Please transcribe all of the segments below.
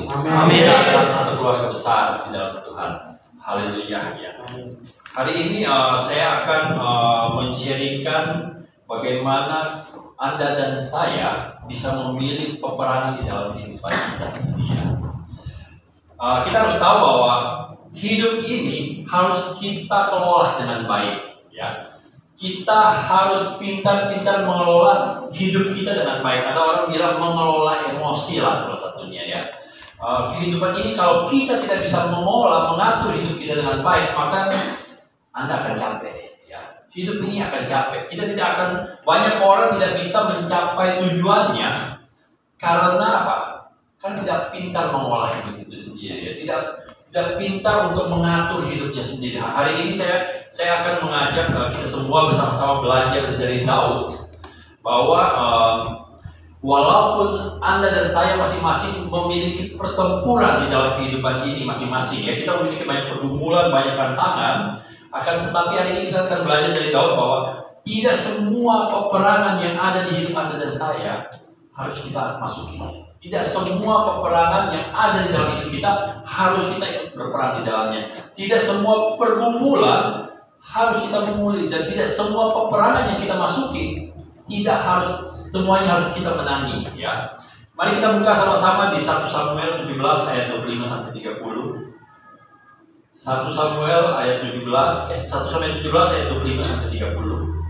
Amin. Adalah satu keluarga besar di dalam Tuhan. Haleluya. Ya. Hari ini saya akan men-sharingkan bagaimana Anda dan saya bisa memilih peperangan di dalam kehidupan kita. Ya. Kita harus tahu bahwa hidup ini harus kita kelola dengan baik. Ya. Kita harus pintar-pintar mengelola hidup kita dengan baik. Ada orang bilang mengelola emosi lah salah satunya ya. Kehidupan ini kalau kita tidak bisa mengelola, mengatur hidup kita dengan baik, maka Anda akan capek. Ya. Hidup ini akan capek. Kita tidak akan, banyak orang tidak bisa mencapai tujuannya karena apa? Kan tidak pintar mengolah hidup itu sendiri. Ya. Tidak pintar untuk mengatur hidupnya sendiri. Hari ini saya akan mengajak kita semua bersama-sama belajar dari Daud bahwa walaupun Anda dan saya masing-masing memiliki pertempuran di dalam kehidupan ini masing-masing, ya, kita memiliki banyak pergumulan, banyak tantangan, akan tetapi hari ini kita akan belajar dari Daud bahwa tidak semua peperangan yang ada di hidup Anda dan saya harus kita masuki. Tidak semua peperangan yang ada di dalam hidup kita harus kita ikut berperang di dalamnya. Tidak semua pergumulan harus kita memulih, dan tidak semua peperangan yang kita masuki tidak harus semuanya harus kita menangi. Ya, mari kita buka sama-sama di 1 Samuel 17 ayat 25 sampai 30. 1 Samuel ayat 17 ayat 25 sampai 30.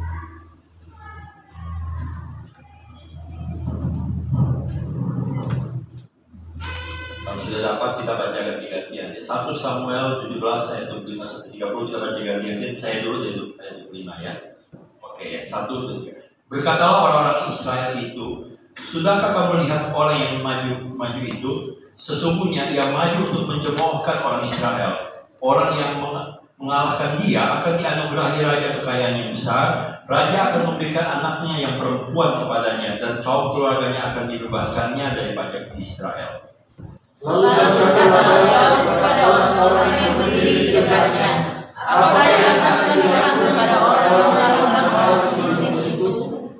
Kalau sudah dapat kita baca ganti-gantian. 1 Samuel 17 ayat 25 sampai 30 kita baca ganti-gantian. Saya dulu ayat 25 ya. Oke ya, 1 2 3. Berkatalah orang-orang Israel itu, sudahkah kamu melihat orang yang maju itu? Sesungguhnya ia maju untuk mencemoohkan orang Israel. Orang yang mengalahkan dia akan dianugerahi raja kekayaan yang besar. Raja akan memberikan anaknya yang perempuan kepadanya, dan kaum keluarganya akan dibebaskannya dari pajak di Israel. Lalu berkatalah kepada orang-orang yang berdiri di dekatnya, apakah yang akan menunjukkan kepada orang yang melakukan orang Filistin itu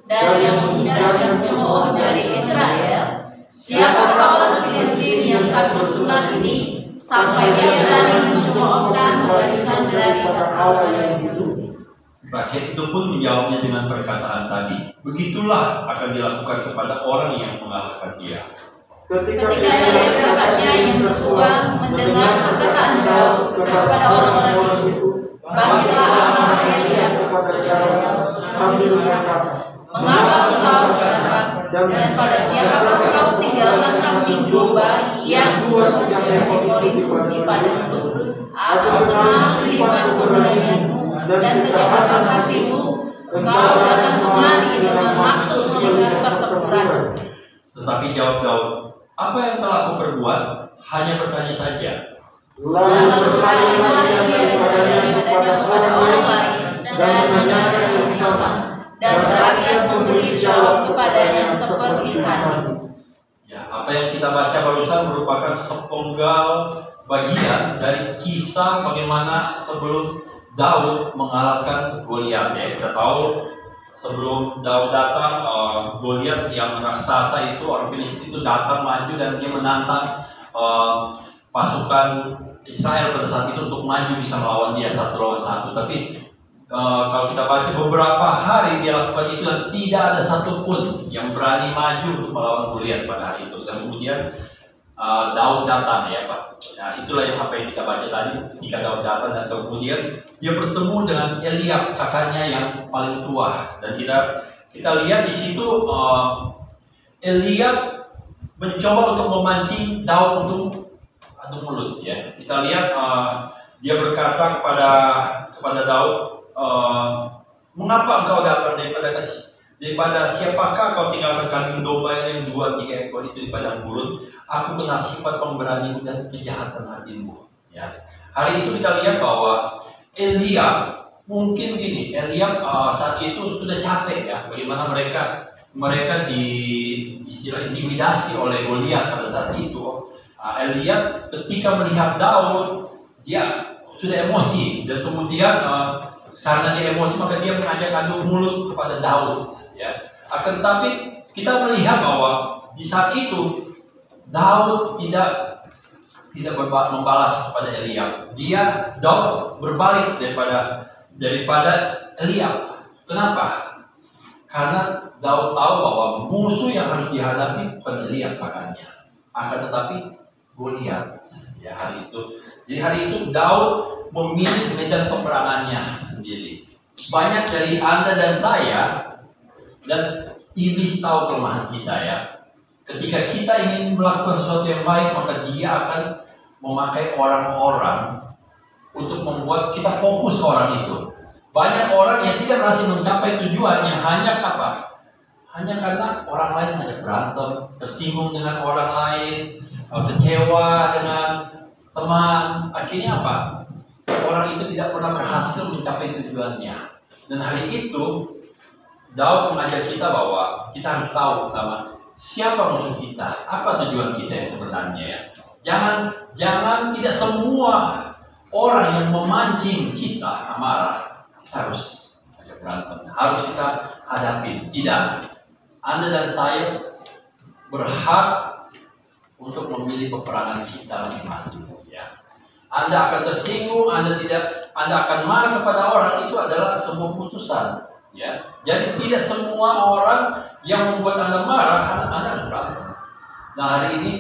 dan yang menghindarkan cemooh dari Israel? Siapakah orang Filistin yang tak bersunat ini sampai dia berani mencemoohkan warisan dari Allah yang hidup? Rakyat itu pun menjawabnya dengan perkataan tadi, begitulah akan dilakukan kepada orang yang mengalahkan dia. Ketika kakaknya yang tertua mendengar perkataan Daud kepada orang-orang itu, bangkitlah amarah Eliab sambil berkata, mengapa engkau berkata, dan pada siapa engkau tinggalkan kambing domba yang ekor itu di padangmu, atau pengasihan keberanianmu dan kecepatan hatimu, engkau datang kemari dengan maksud melihat pertempuran. Tetapi jawab Daud, apa yang telah aku perbuat? Hanya bertanya saja. Lalu bertanya kepada orang lain dan menanyakan yang sama, dan rakyat memberi jawab kepadanya seperti tadi. Ya, apa yang kita baca barusan merupakan sepenggal bagian dari kisah bagaimana sebelum Daud mengalahkan Goliat. Ya, kita tahu sebelum Daud datang, Goliat yang raksasa itu, orang Filistin itu datang maju dan dia menantang pasukan Israel pada saat itu untuk maju bisa melawan dia 1 lawan 1. Tapi kalau kita baca beberapa hari dia lakukan itu dan tidak ada satupun yang berani maju untuk melawan Goliat pada hari itu. Dan kemudian Daud datang ya pas. Nah, itulah apa yang kita baca tadi ketika Daud datang, dan kemudian dia bertemu dengan Eliab kakaknya yang paling tua, dan kita lihat di situ Eliab mencoba untuk memancing Daud untuk adu mulut ya. Kita lihat dia berkata kepada Daud, mengapa engkau datang daripada siapakah kau tinggalkan kambing domba yang 2-3 ekor itu di padang gurun? Aku kenal sifat pemberanimu dan kejahatan hatimu. Ya. Hari itu kita lihat bahwa Eliab mungkin gini, Eliab saat itu sudah capek ya. Bagaimana mereka istilah intimidasi oleh Goliat pada saat itu. Eliab ketika melihat Daud dia sudah emosi, dan kemudian karena dia emosi maka dia mengajak adu mulut kepada Daud. Ya. Akan tetapi kita melihat bahwa di saat itu Daud tidak tidak membalas kepada Eliab. Daud berbalik daripada Eliab. Kenapa? Karena Daud tahu bahwa musuh yang harus dihadapi bukan Eliab kakaknya, akan tetapi Goliat. Ya, hari itu. Jadi hari itu Daud memilih medan peperangannya sendiri. Banyak dari Anda dan saya, dan iblis tahu kelemahan kita ya. Ketika kita ingin melakukan sesuatu yang baik, maka dia akan memakai orang-orang untuk membuat kita fokus ke orang itu. Banyak orang yang tidak berhasil mencapai tujuannya hanya apa? Hanya karena orang lain ngajak berantem, tersinggung dengan orang lain, kecewa dengan teman. Akhirnya apa? Orang itu tidak pernah berhasil mencapai tujuannya. Dan hari itu Daud mengajak kita bahwa kita harus tahu pertama siapa musuh kita, apa tujuan kita yang sebenarnya ya. Jangan tidak semua orang yang memancing kita amarah kita harus ajak berantem, harus kita hadapi. Tidak. Anda dan saya berhak untuk memilih peperangan kita masing-masing ya. Anda akan tersinggung, Anda akan marah kepada orang, itu adalah sebuah putusan ya. Jadi tidak semua orang yang membuat Anda marah, Anda harus berantem. Nah, hari ini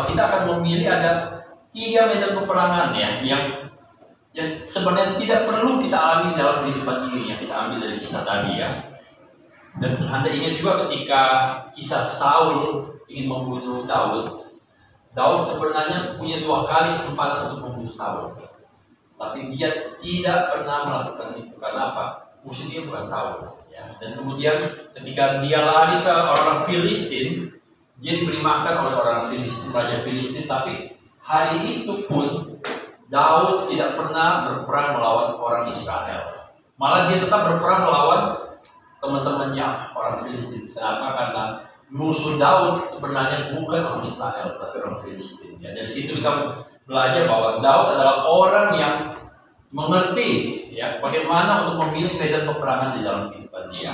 kita akan memilih ada 3 medan peperangan ya, yang sebenarnya tidak perlu kita alami dalam kehidupan ini, yang kita ambil dari kisah tadi ya. Dan Anda ingat juga ketika kisah Saul ingin membunuh Daud sebenarnya punya 2 kali kesempatan untuk membunuh Saul, tapi dia tidak pernah melakukan itu. Karena apa? Musuh dia bukan Saul ya. Dan kemudian ketika dia lari ke orang Filistin, dia diberi makan oleh orang Filistin, raja Filistin. Tapi hari itu pun Daud tidak pernah berperang melawan orang Israel. Malah dia tetap berperang melawan teman-temannya orang Filistin. Kenapa? Karena musuh Daud sebenarnya bukan orang Israel, tapi orang Filistin. Ya, dari situ kita belajar bahwa Daud adalah orang yang mengerti ya bagaimana untuk memilih medan peperangan di dalam kehidupan dia.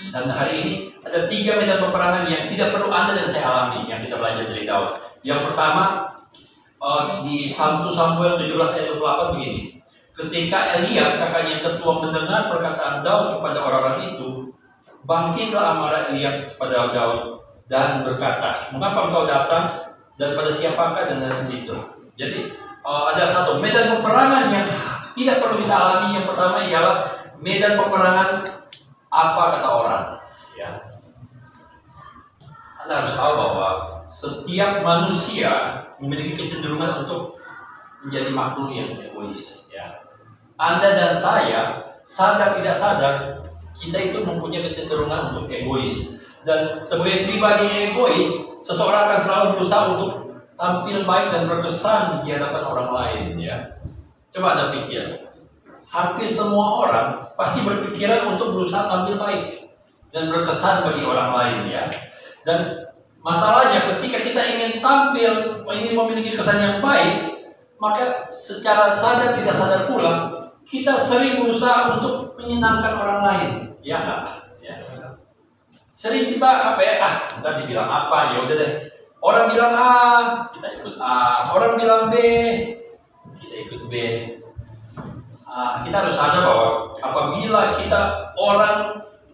Dan hari ini ada 3 medan peperangan yang tidak perlu Anda dan saya alami yang kita belajar dari Daud. Yang pertama di 1 Samuel 17 ayat 28 begini. Ketika Eliab kakaknya yang tertua mendengar perkataan Daud kepada orang-orang itu, bangkitlah amarah Eliab kepada Daud dan berkata, mengapa engkau datang dan pada siapakah dengan itu? Jadi ada satu medan peperangan yang tidak perlu kita alami. Yang pertama ialah medan peperangan apa kata orang ya. Anda harus tahu bahwa setiap manusia memiliki kecenderungan untuk menjadi makhluk yang egois ya. Anda dan saya sadar tidak sadar kita itu mempunyai kecenderungan untuk egois. Dan sebagai pribadi yang egois, seseorang akan selalu berusaha untuk tampil baik dan berkesan di hadapan orang lain ya. Coba Anda pikir, hampir semua orang pasti berpikiran untuk berusaha tampil baik dan berkesan bagi orang lain ya. Dan masalahnya ketika kita ingin tampil, ingin memiliki kesan yang baik, maka secara sadar tidak sadar pula kita sering berusaha untuk menyenangkan orang lain, ya enggak? Ya. Sering kita kita dibilang apa, ya udah deh. Orang bilang A, kita ikut A. Orang bilang B, kita ikut B. Kita harus sadar bahwa apabila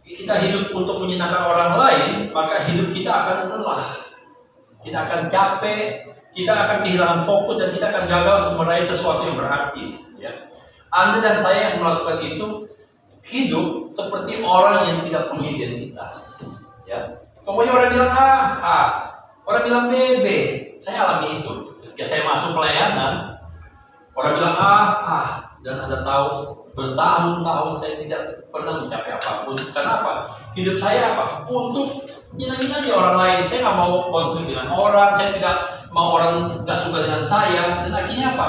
kita hidup untuk menyenangkan orang lain, maka hidup kita akan lelah, kita akan capek, kita akan kehilangan fokus, dan kita akan gagal untuk meraih sesuatu yang berarti. Ya. Anda dan saya yang melakukan itu hidup seperti orang yang tidak punya identitas. Ya. Pokoknya orang bilang A, orang bilang B. Saya alami itu. Ketika saya masuk pelayanan, orang bilang A, dan Anda tahu bertahun-tahun saya tidak pernah mencapai apapun. Kenapa? Hidup saya apa? Untuk nyenangin aja orang lain. Saya nggak mau konflik dengan orang. Saya tidak mau orang nggak suka dengan saya. Dan akhirnya apa?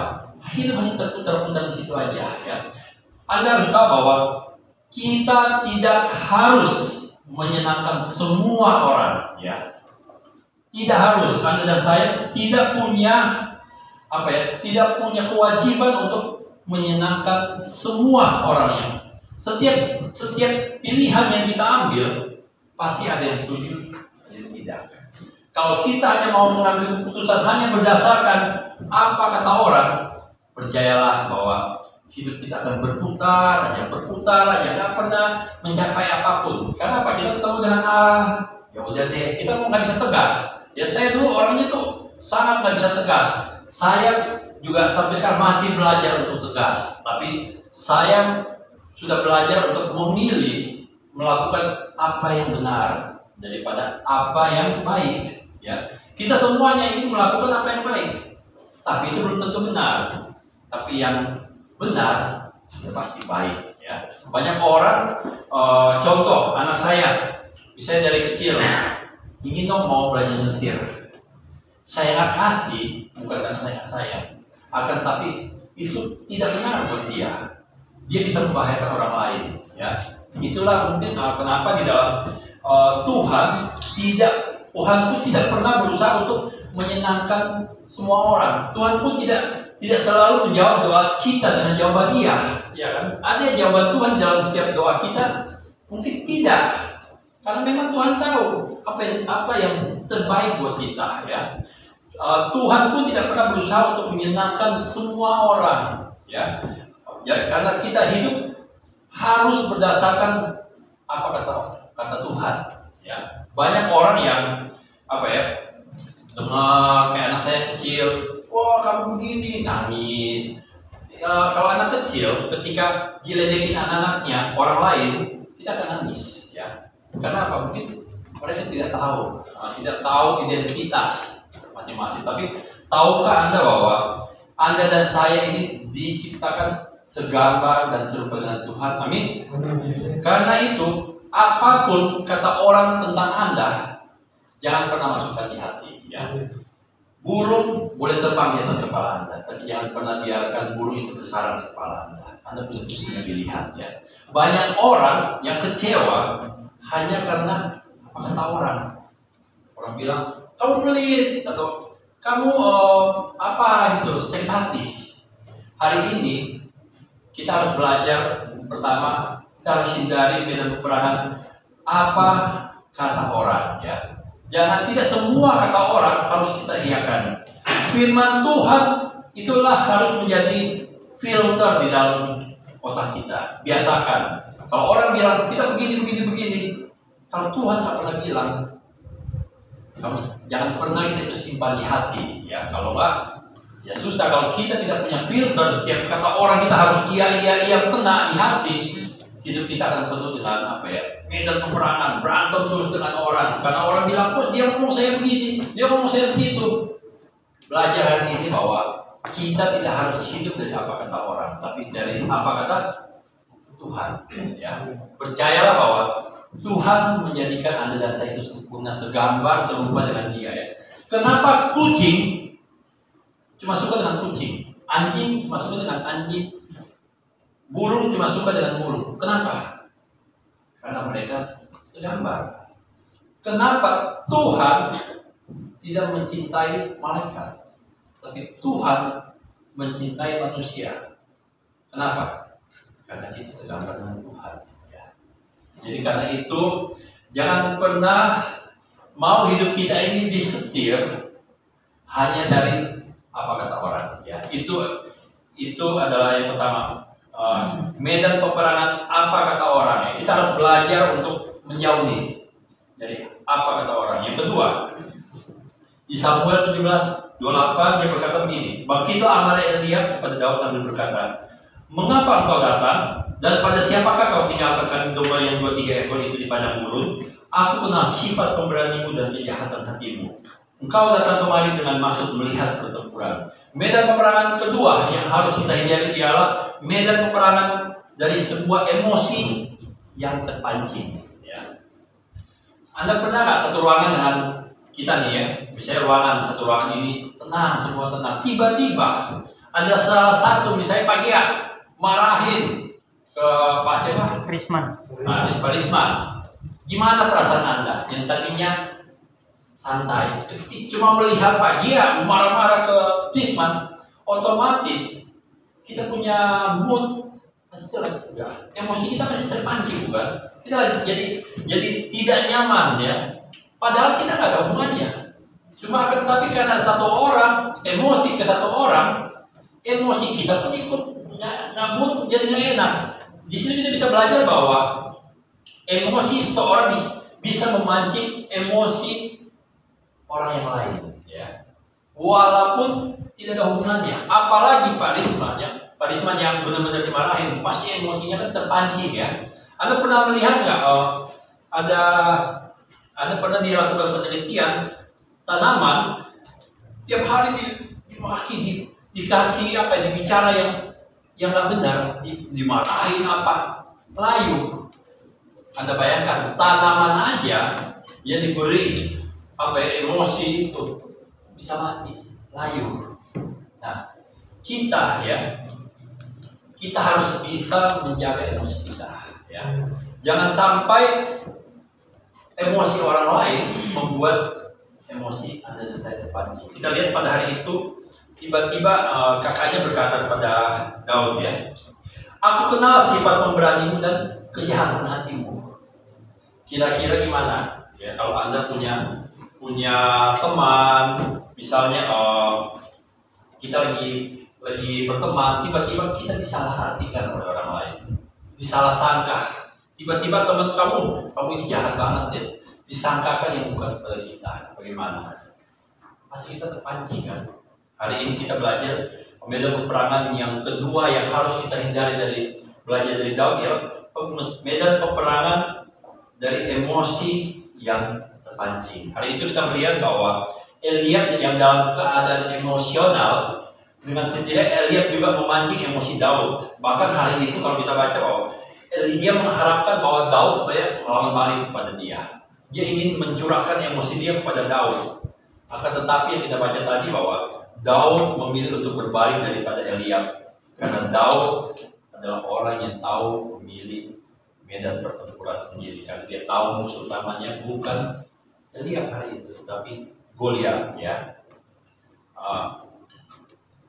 Hidup hanya terputar-putar di situ aja. Ya. Anda harus tahu bahwa kita tidak harus menyenangkan semua orang. Ya. Tidak harus. Anda dan saya tidak punya tidak punya kewajiban untuk menyenangkan semua orangnya. Setiap pilihan yang kita ambil pasti ada yang setuju, ada yang tidak. Kalau kita hanya mau mengambil keputusan hanya berdasarkan apa kata orang, percayalah bahwa hidup kita akan berputar, hanya nggak pernah mencapai apapun. Karena apa? Kita ketemu dengan ya udah deh, kita mau nggak bisa tegas. Ya saya dulu orangnya tuh sangat nggak bisa tegas. Saya juga sampai sekarang masih belajar untuk tegas. Tapi saya sudah belajar untuk memilih melakukan apa yang benar daripada apa yang baik. Ya, kita semuanya ini melakukan apa yang baik, tapi itu belum tentu benar. Tapi yang benar ya pasti baik. Ya, banyak orang, contoh anak saya, misalnya dari kecil ingin dong mau belajar nyetir, saya nggak kasih, bukan karena saya nggak sayang, akan tapi itu tidak benar buat dia. Dia bisa membahayakan orang lain. Ya, itulah mungkin kenapa di dalam Tuhan pun tidak pernah berusaha untuk menyenangkan semua orang. Tuhan pun tidak selalu menjawab doa kita dengan jawaban iya, ya kan? Ada jawaban Tuhan dalam setiap doa kita, mungkin tidak, karena memang Tuhan tahu apa yang terbaik buat kita. Ya, Tuhan pun tidak pernah berusaha untuk menyenangkan semua orang. Ya, karena kita hidup harus berdasarkan apa kata Tuhan. Ya, banyak orang yang dengar kayak anak saya kecil, wah kamu begini, nangis. Ya, kalau anak kecil ketika diledekin anak-anaknya orang lain, kita akan nangis. Ya, karena apa? Mungkin mereka tidak tahu identitas masing-masing. Tapi tahukah Anda bahwa Anda dan saya ini diciptakan segambar dan serupa dengan Tuhan? Amin. Karena itu apapun kata orang tentang Anda, jangan pernah masukkan di hati. Ya. Burung boleh terbang di atas kepala Anda, tapi jangan pernah biarkan burung itu bersarang di kepala Anda. Anda punya pilihan. Ya. Banyak orang yang kecewa hanya karena apa kata orang. Orang bilang kamu pelit atau kamu sakit hati. Hari ini kita harus belajar. Pertama, kita harus hindari medan peperangan apa kata orang. Ya. Jangan, tidak semua kata orang harus kita iakan. Firman Tuhan itulah harus menjadi filter di dalam otak kita. Biasakan. Kalau orang bilang kita begini. Kalau Tuhan tak pernah bilang, jangan pernah kita itu simpan di hati. Ya, kalau enggak, ya susah. Kalau kita tidak punya filter, setiap kata orang kita harus iya kena di hati. Hidup kita akan penuh dengan medan peperangan, berantem terus dengan orang. Karena orang bilang, kok dia ngomong saya begini, dia ngomong saya begitu. Belajar hari ini bahwa kita tidak harus hidup dari apa kata orang, tapi dari apa kata Tuhan. Ya, percayalah bahwa Tuhan menjadikan Anda dan saya itu sempurna, segambar, serupa dengan Dia. Ya. Kenapa kucing cuma suka dengan kucing, anjing cuma suka dengan anjing, burung cuma suka dengan burung? Kenapa? Karena mereka segambar. Kenapa Tuhan tidak mencintai malaikat, tapi Tuhan mencintai manusia? Kenapa? Karena kita segambar dengan Tuhan. Ya. Jadi karena itu jangan pernah mau hidup kita ini disetir hanya dari apa kata orang. Ya, itu adalah yang pertama. Medan peperangan apa kata orang. Ya. Kita harus belajar untuk menjauhi dari apa kata orang. Yang kedua, di Samuel 17:28 dia berkata begini, bangkitlah Amalek Elia kepada Daud sambil berkata, mengapa engkau datang dan pada siapakah kau tinggalkan kambing domba yang 2-3 ekor itu di padang gurun? Aku kenal sifat pemberanimu dan kejahatan hatimu. Engkau datang kemari dengan maksud melihat pertempuran. Medan peperangan kedua yang harus kita hindari ialah medan peperangan dari sebuah emosi yang terpancing. Ya. Anda pernah nggak satu ruangan dengan kita nih ya? Misalnya satu ruangan ini tenang, semua tenang. Tiba-tiba ada salah satu misalnya Pak Gia marahin ke Pak siapa? Risman. Pak Risman. Gimana perasaan Anda yang tadinya santai, cuma melihat Pak Gia marah-marah ke Risman, otomatis kita punya mood pasti emosi kita pasti terpancing, bukan? Kita jadi tidak nyaman ya. Padahal kita nggak ada hubungannya. Cuma akan tetapi karena satu orang emosi ke satu orang, emosi kita pun ikut nggak jadi nggak enak. Di sini kita bisa belajar bahwa emosi seorang bisa memancing emosi orang yang lain, ya. Walaupun tidak ada hubungannya, apalagi Parisman yang benar-benar dimarahin, pasti emosinya kan terpancing, ya. Anda pernah melihat nggak? Anda pernah dilakukan penelitian tanaman tiap hari dimaki, dikasih dibicara yang nggak benar, dimarahin layu. Anda bayangkan tanaman aja yang diberi emosi itu bisa mati, layu. Nah, kita harus bisa menjaga emosi kita, ya. Jangan sampai emosi orang lain membuat emosi Anda dan saya terpancing. Kita lihat pada hari itu tiba-tiba kakaknya berkata kepada Daud, ya, "Aku kenal sifat pemberanimu dan kejahatan hatimu." Kira-kira gimana? Ya, kalau Anda punya teman, misalnya kita lagi berteman, tiba-tiba kita disalahartikan oleh orang lain, disalah sangka. Tiba-tiba teman kamu ini jahat banget, ya, disangkakan yang bukan kepada kita. Bagaimana? Pasti kita terpancing, kan? Hari ini kita belajar medan peperangan yang kedua yang harus kita hindari belajar dari Daud, ya, medan peperangan dari emosi yang terpancing. Hari itu kita melihat bahwa Eliab yang dalam keadaan emosional, dengan sendirinya Eliab juga memancing emosi Daud. Bahkan hari itu kalau kita baca bahwa Eliab mengharapkan bahwa Daud supaya melawan balik kepada dia. Dia ingin mencurahkan emosi dia kepada Daud. Akan tetapi yang kita baca tadi bahwa Daud memilih untuk berbalik daripada Eliab, karena Daud adalah orang yang tahu memilih medan pertempuran sendiri. Karena dia tahu musuh utamanya bukan Eliab hari itu, tapi Goliat, ya.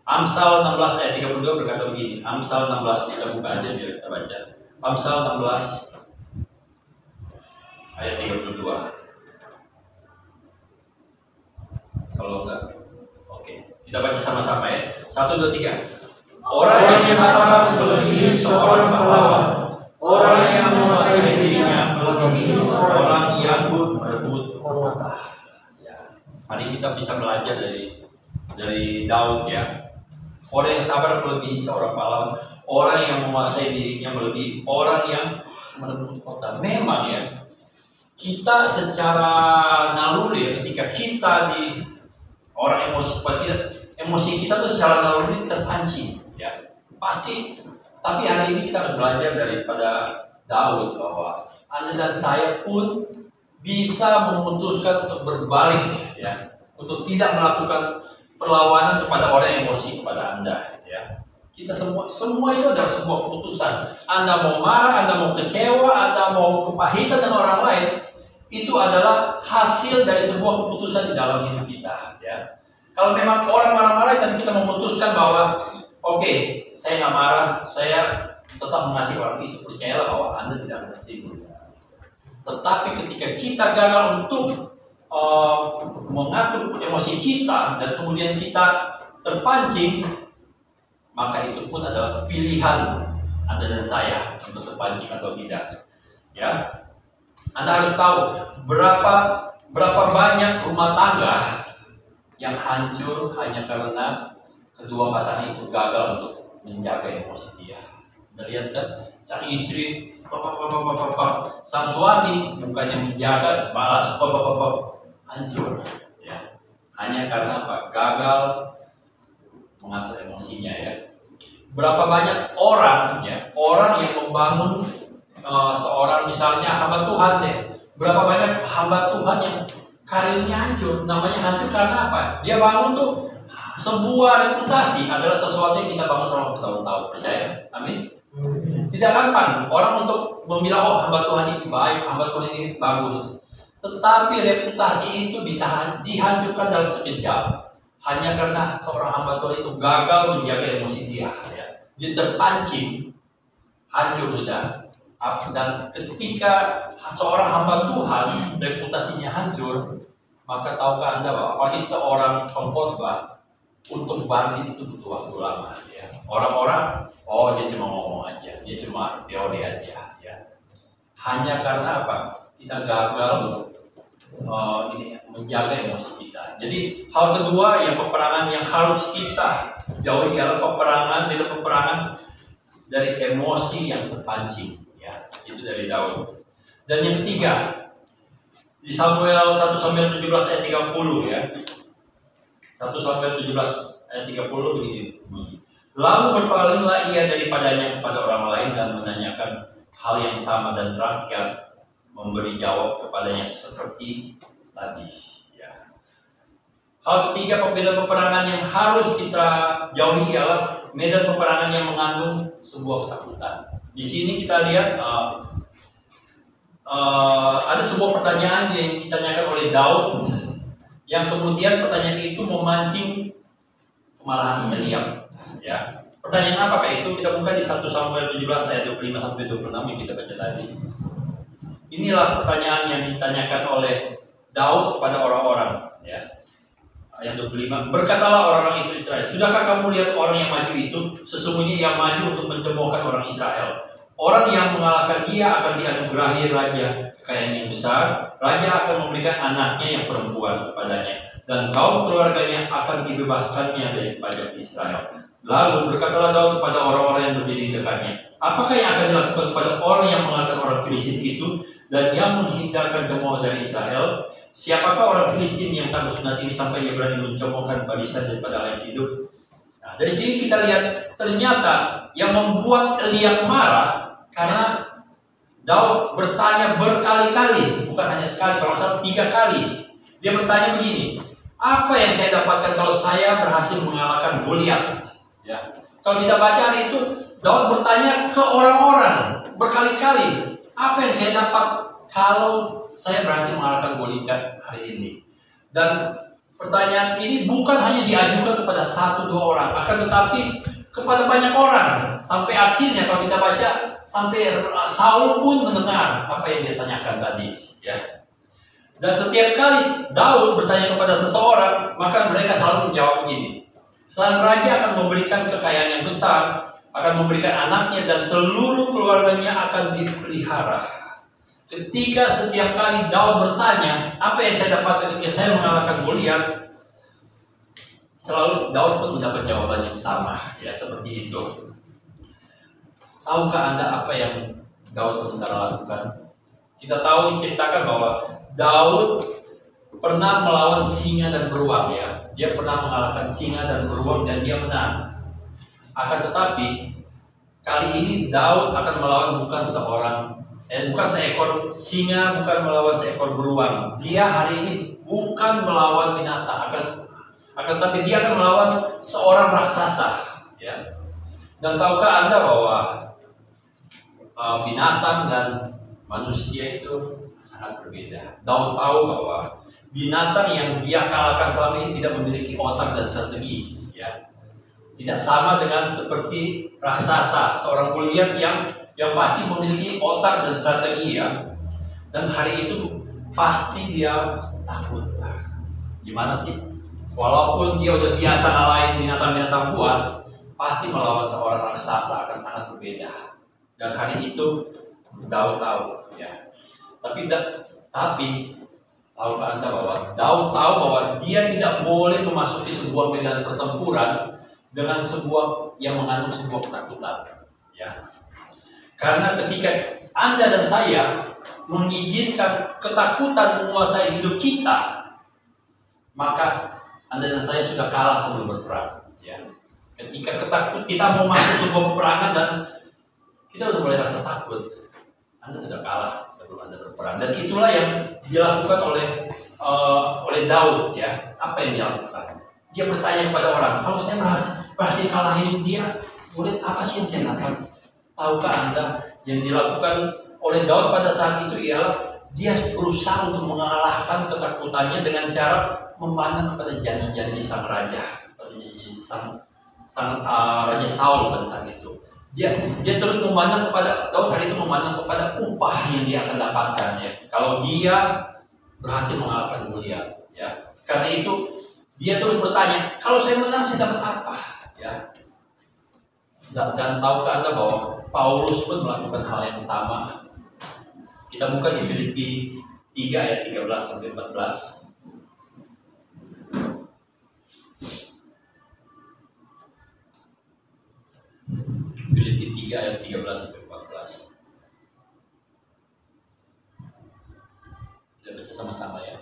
Amsal 16 ayat 32 berkata begini. Amsal 16, kita buka aja biar kita baca. Amsal 16 ayat 32. Kalau enggak, oke. Kita baca sama-sama, ya. 1, 2, 3. Orang yang sabar melebihi seorang pahlawan. Orang yang menguasai dirinya melebihi orang yang berebut kota. Ya. Hari kita bisa belajar dari Daud, ya. Orang yang sabar melebihi seorang pahlawan. Orang yang menguasai dirinya melebihi orang yang merebut kota. Memang, ya, kita secara naluri, ketika kita orang emosi kita tuh secara naluri terpancing, ya, pasti. Tapi hari ini kita harus belajar daripada Daud bahwa Anda dan saya pun bisa memutuskan untuk berbalik, ya, untuk tidak melakukan perlawanan kepada orang emosi kepada Anda, ya. Kita semua itu adalah sebuah keputusan. Anda mau marah, Anda mau kecewa, Anda mau kepahitan dengan orang lain, itu adalah hasil dari sebuah keputusan di dalam hidup kita, ya. Kalau memang orang marah-marah dan kita memutuskan bahwa oke, saya nggak marah, saya tetap mengasihi orang itu, percayalah bahwa Anda tidak akan tersinggung. Tetapi ketika kita gagal untuk mengatur emosi kita dan kemudian kita terpancing, maka itu pun adalah pilihan Anda dan saya untuk terpancing atau tidak, ya. Anda harus tahu berapa banyak rumah tangga yang hancur hanya karena kedua pasangan itu gagal untuk menjaga emosi dia. Anda lihat kan, sang istri sang suami bukannya menjaga, balas hancur, ya. Hanya karena apa? Gagal mengatur emosinya, ya. Berapa banyak orang yang membangun seorang misalnya hamba Tuhan, deh. Berapa banyak hamba Tuhan yang karirnya hancur. Namanya hancur karena apa? Dia bangun tuh sebuah reputasi adalah sesuatu yang kita bangun selama bertahun-tahun. Percaya? Amin. Tidak gampang orang untuk membilang, oh, hamba Tuhan ini baik, hamba Tuhan ini bagus. Tetapi reputasi itu bisa dihancurkan dalam sekejap hanya karena seorang hamba Tuhan itu gagal menjaga emosi dia, ya. Dia terpancing, hancur sudah. Dan ketika seorang hamba Tuhan reputasinya hancur, Maka tahukah Anda bahwa apalagi seorang pengkhotbah untuk bangkit itu butuh waktu lama ya. Orang-orang, oh dia cuma ngomong aja, dia cuma teori aja ya. Hanya karena apa? Kita gagal untuk ini menjaga emosi kita. Jadi hal kedua yang peperangan yang harus kita jauhi adalah medan peperangan dari emosi yang terpancing ya. Itu dari Daud. Dan yang ketiga di 1 Samuel 17 ayat 30 ya. 1 Samuel 17 ayat 30 begini. Lalu berpalinglah ia daripadanya kepada orang lain dan menanyakan hal yang sama, dan rakyat memberi jawab kepadanya seperti tadi ya. Hal ketiga medan peperangan yang harus kita jauhi ialah medan peperangan yang mengandung sebuah ketakutan. Di sini kita lihat ada sebuah pertanyaan yang ditanyakan oleh Daud, yang kemudian pertanyaan itu memancing kemarahan Eliab. Ya, pertanyaan apakah itu? Kita buka di 1 Samuel 17 ayat 25 sampai 26 yang kita baca tadi. Inilah pertanyaan yang ditanyakan oleh Daud kepada orang-orang. Ya, ayat 25. Berkatalah orang-orang itu Israel, sudahkah kamu lihat orang yang maju itu? Sesungguhnya ia maju untuk mencemoohkan orang Israel. Orang yang mengalahkan dia akan dianugerahi raja kekayaan yang besar. Raja akan memberikan anaknya yang perempuan kepadanya, dan kaum keluarganya akan dibebaskannya dari pajak Israel. Lalu berkatalah Daud kepada orang-orang yang berdiri di dekatnya, apakah yang akan dilakukan kepada orang yang mengalahkan orang Filistin itu dan yang menghindarkan cemooh dari Israel? Siapakah orang Filistin yang tak bersunat ini sampai ia berani mencemoohkan barisan daripada Allah yang hidup? Nah, dari sini kita lihat ternyata yang membuat Eliab marah karena Daud bertanya berkali-kali, bukan hanya sekali, kalau salah 3 kali. Dia bertanya begini, apa yang saya dapatkan kalau saya berhasil mengalahkan Goliat? Ya. Kalau kita baca hari itu, Daud bertanya ke orang-orang berkali-kali, apa yang saya dapat kalau saya berhasil mengalahkan Goliat hari ini? Dan pertanyaan ini bukan hanya diajukan kepada 1-2 orang, akan tetapi kepada banyak orang. Sampai akhirnya kalau kita baca, sampai Saul pun mendengar apa yang dia tanyakan tadi ya. Dan setiap kali Daud bertanya kepada seseorang, maka mereka selalu menjawab begini, sang raja akan memberikan kekayaan yang besar, akan memberikan anaknya, dan seluruh keluarganya akan dipelihara. Ketika setiap kali Daud bertanya, apa yang saya dapatkan ketika saya mengalahkan Goliat, selalu Daud pun mendapat jawaban yang sama ya, seperti itu. Tahukah Anda apa yang Daud sementara lakukan? Kita tahu diceritakan bahwa Daud pernah melawan singa dan beruang ya. Dia pernah mengalahkan singa dan beruang dan dia menang. Akan tetapi kali ini Daud akan melawan bukan seekor singa, bukan melawan seekor beruang. Dia hari ini bukan melawan binatang, akan tetapi dia akan melawan seorang raksasa ya. Dan tahukah Anda bahwa binatang dan manusia itu sangat berbeda. Daud tahu bahwa binatang yang dia kalahkan selama ini tidak memiliki otak dan strategi ya. Tidak sama dengan seperti raksasa, seorang Goliat yang pasti memiliki otak dan strategi ya. Dan hari itu pasti dia takut. Gimana sih? Walaupun dia udah biasa ngalahin binatang-binatang buas, pasti melawan seorang raksasa akan sangat berbeda. Dan hari itu Daud tahu ya. Tapi tahukah Anda bahwa Daud tahu bahwa dia tidak boleh memasuki sebuah medan pertempuran dengan sebuah yang mengandung sebuah ketakutan ya. Karena ketika Anda dan saya mengizinkan ketakutan menguasai hidup kita, maka Anda dan saya sudah kalah sebelum berperang ya. Ketika kita mau masuk sebuah peperangan dan kita udah mulai rasa takut, Anda sudah kalah sebelum Anda berperang. Dan itulah yang dilakukan oleh Daud ya. Apa yang dia lakukan? Dia bertanya kepada orang, kalau saya berhasil kalahin dia, boleh apa sih yang saya dapat? Tahukah Anda yang dilakukan oleh Daud pada saat itu ialah dia berusaha untuk mengalahkan ketakutannya dengan cara memandang kepada janji-janji sang raja, sang Raja Saul pada saat itu. Dia terus memandang kepada Daud hari itu memandang kepada upah yang dia akan dapatkan ya. Kalau dia berhasil mengalahkan Goliat ya. Ya, karena itu dia terus bertanya, kalau saya menang saya dapat apa? Ya. Dan tahukah Anda bahwa Paulus pun melakukan hal yang sama? Kita buka di Filipi 3 ayat 13 sampai 14. Filipi 3 ayat 13 sampai 14. Kita baca sama-sama ya.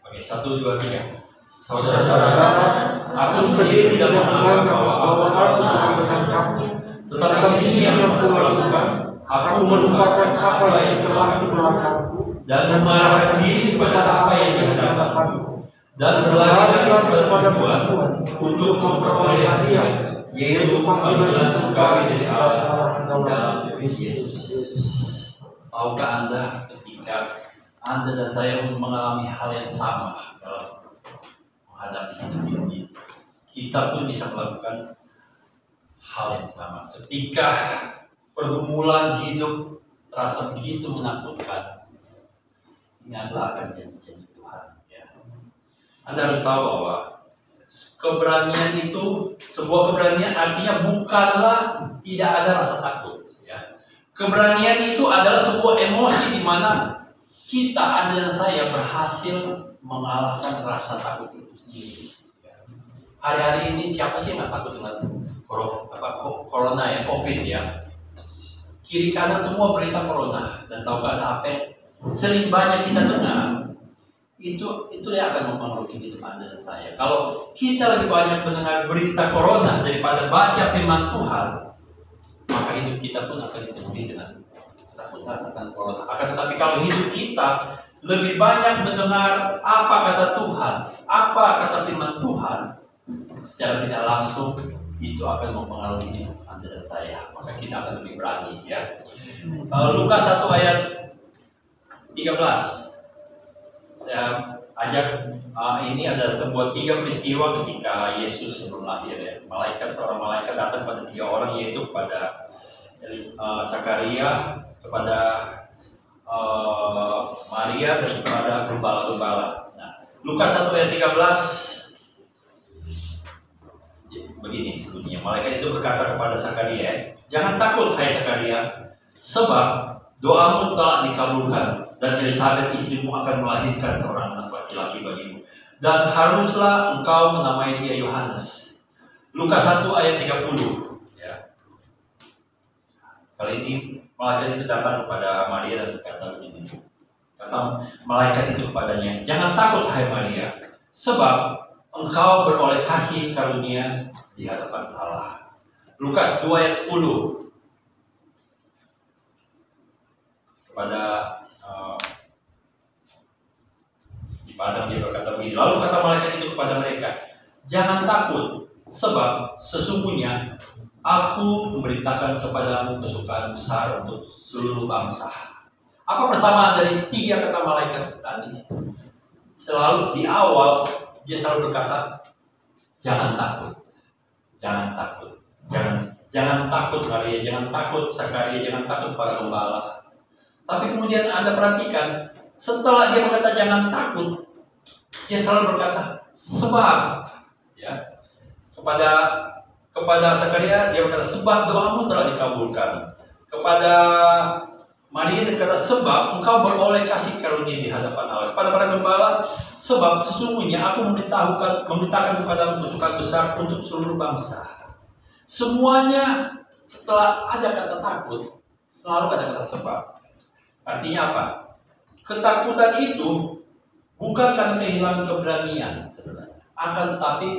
Oke, 1, 2, 3. Saudara-saudara, aku sendiri tidak menganggap bahwa aku dengan kamu, tetapi ini yang aku lakukan. Aku melupakan apa yang telah di belakangku dan mengarahkan diri kepada apa yang di hadapanku, dan berlari kepada Tuhan untuk memperoleh hadiah, yaitu panggilan surgawi dari Allah dalam Yesus. Tahukah Anda ketika Anda dan saya mengalami hal yang sama dalam menghadapi hidup ini, kita pun bisa melakukan hal yang sama. Ketika pergumulan hidup terasa begitu menakutkan, ini adalah akan janji Tuhan. Ya. Anda harus tahu bahwa keberanian itu, sebuah keberanian artinya bukanlah tidak ada rasa takut. Ya. Keberanian itu adalah sebuah emosi di mana kita, Anda dan saya berhasil mengalahkan rasa takut itu sendiri. Ya. Hari-hari ini siapa sih yang nggak takut dengan corona ya, COVID ya? Kiri kanan semua berita corona, dan tahukah apa yang sering banyak kita dengar, itu yang akan mempengaruhi hidup Anda dan saya. Kalau kita lebih banyak mendengar berita corona daripada baca firman Tuhan, maka hidup kita pun akan dipenuhi dengan ketakutan akan corona. Akan tetapi kalau hidup kita lebih banyak mendengar apa kata Tuhan, apa kata firman Tuhan, secara tidak langsung itu akan mempengaruhi hidup Anda dan saya. Maka kita akan lebih berani ya. Lukas 1 ayat 13. Saya ajak ini ada sebuah 3 peristiwa ketika Yesus sebelum lahir ya. Seorang malaikat datang pada 3 orang, yaitu kepada Zakaria, kepada Maria, dan kepada gembala-gembala. Nah, Lukas 1 ayat 13 begini bunyinya. Malaikat itu berkata kepada Zakaria, jangan takut hai Zakaria, sebab doamu telah dikabulkan, dan Elisabet istrimu akan melahirkan seorang anak laki-laki bagimu, dan haruslah engkau menamai dia Yohanes. Lukas 1 ayat 30 ya. Kali ini malaikat itu datang kepada Maria dan berkata begini. Kata malaikat itu kepadanya, jangan takut hai Maria, sebab engkau beroleh kasih karunia di hadapan Allah. Lukas 2 ayat 10 kepada di padang dia berkata begini. Lalu kata malaikat itu kepada mereka, jangan takut, sebab sesungguhnya aku memberitakan kepadamu kesukaan besar untuk seluruh bangsa. Apa persamaan dari 3 kata malaikat tadi? Selalu di awal dia selalu berkata, jangan takut. Jangan takut, jangan takut Maria, jangan takut Zakaria, jangan takut para gembala. Tapi kemudian Anda perhatikan, setelah dia berkata jangan takut, dia selalu berkata sebab, ya, kepada Zakaria dia berkata sebab doamu telah dikabulkan. Kepada Maria dia berkata sebab engkau beroleh kasih karunia di hadapan Allah. Kepada para gembala, sebab sesungguhnya aku memberitakan kepadamu kesukaan besar untuk seluruh bangsa. Semuanya setelah ada kata takut, selalu ada kata sebab. Artinya apa? Ketakutan itu bukan karena kehilangan keberanian sebenarnya, akan tetapi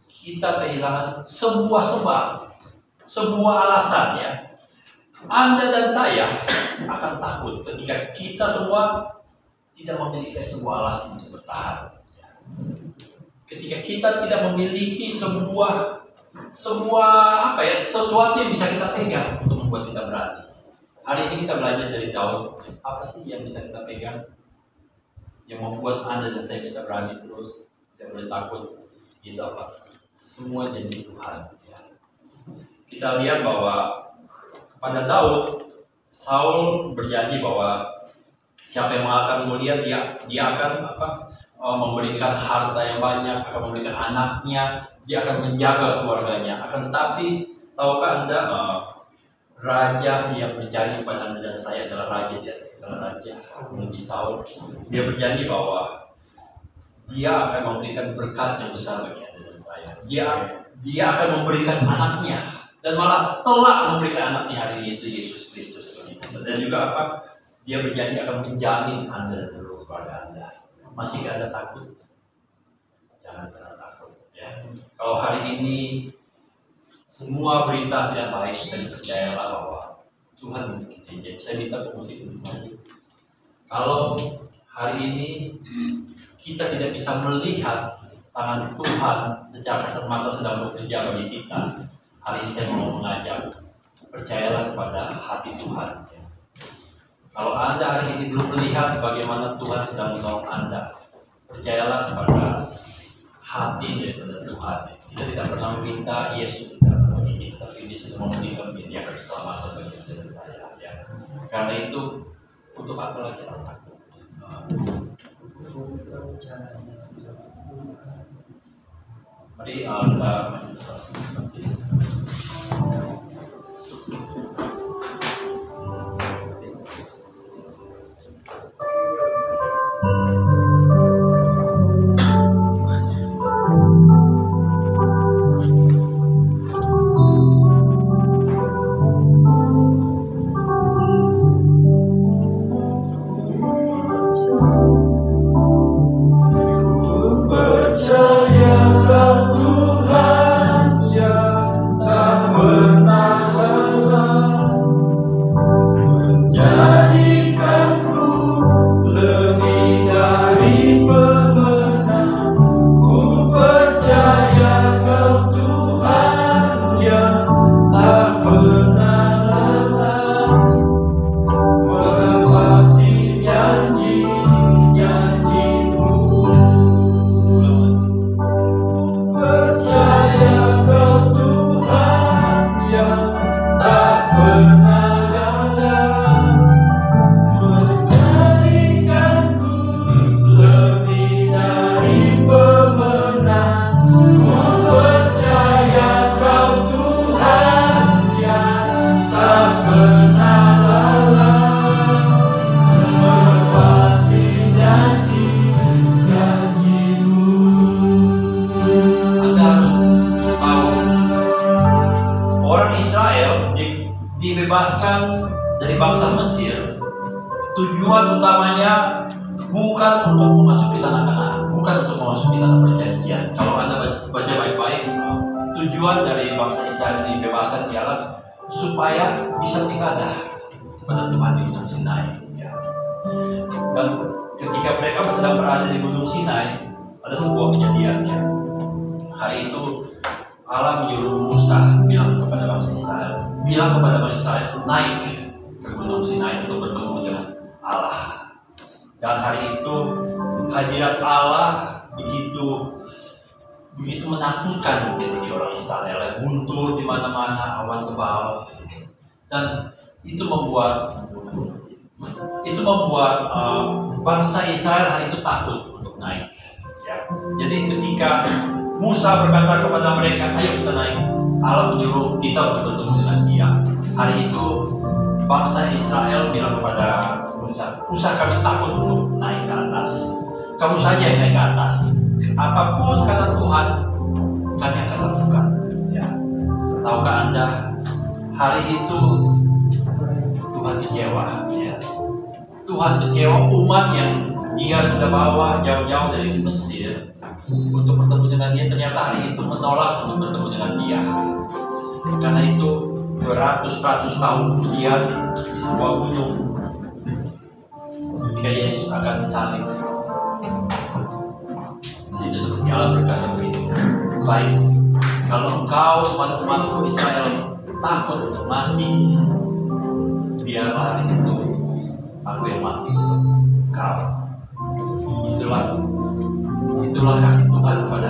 kita kehilangan sebuah sebab, sebuah alasan ya. Anda dan saya akan takut ketika kita semua tidak memiliki sebuah alasan untuk bertahan. Ketika kita tidak memiliki sesuatu yang bisa kita pegang untuk membuat kita berani. Hari ini kita belajar dari Daud, apa sih yang bisa kita pegang yang membuat Anda dan saya bisa berani terus, tidak boleh takut? Itu apa? Semua janji Tuhan. Kita lihat bahwa pada Daud, Saul berjanji bahwa siapa yang mengalahkan Goliat dia akan memberikan harta yang banyak, akan memberikan anaknya, dia akan menjaga keluarganya. Akan tetapi, tahukah Anda, raja yang berjanji kepada Anda dan saya adalah raja di atas segala raja, menjadi Saul. Dia berjanji bahwa dia akan memberikan berkat yang besar bagi Anda dan saya. Dia akan memberikan anaknya, dan malah telah memberikan anaknya hari ini, itu Yesus Kristus. Dan juga apa? Dia berjanji akan menjamin Anda dan seluruh keluarga Anda. Masihkah Anda takut? Jangan pernah takut. Ya. Kalau hari ini semua berita tidak baik, dan percayalah bahwa Tuhan memiliki janji. Saya minta pemusik untuk maju. Kalau hari ini kita tidak bisa melihat tangan Tuhan secara kasat mata sedang bekerja bagi kita, hari ini saya mau mengajak, percayalah kepada hati Tuhan. Kalau Anda hari ini belum melihat bagaimana Tuhan sedang menolong Anda, percayalah kepada hati daripada Tuhan. Kita tidak pernah meminta Yesus bagi kita, tapi dia sudah memberikan dia keselamatan bagi Anda dan saya. Ya. Karena itu, untuk apa lagi kita takut? Mari kita dibebaskan dari bangsa Mesir, tujuan utamanya bukan untuk memasuki tanah Kanaan, bukan untuk memasuki tanah perjanjian. Kalau Anda baca baik-baik, tujuan dari bangsa Israel dibebaskan ialah supaya bisa beribadah kepada Tuhan di Gunung Sinai. Dan ketika mereka sedang berada di Gunung Sinai, ada sebuah kejadiannya. Hari itu Allah menyuruh Musa bilang kepada bangsa Israel, naik ke Gunung Sinai untuk bertemu dengan Allah. Dan hari itu hadirat Allah begitu menakutkan mungkin bagi orang Israel, guntur di mana-mana, awan tebal, dan itu membuat bangsa Israel hari itu takut untuk naik. Ya. Jadi ketika Musa berkata kepada mereka, ayo kita naik, Allah menyuruh kita untuk bertemu dengan Dia. Hari itu bangsa Israel bilang kepada Musa, kami takut untuk naik ke atas. Kamu saja yang naik ke atas. Apapun kata Tuhan, kami akan lakukan. Ya. Tahukah Anda, hari itu Tuhan kecewa. Ya. Tuhan kecewa umat yang Dia sudah bawa jauh-jauh dari Mesir untuk bertemu dengan Dia, ternyata hari itu menolak untuk bertemu dengan Dia. Karena itu beratus-ratus tahun kemudian di sebuah gunung, ketika Yesus akan disalib, itu seperti Allah berkata begitu, baik, kalau engkau umat-umatku Israel takut untuk mati, biarlah hari itu aku yang mati untuk engkau. Itulah kasih Tuhan kepada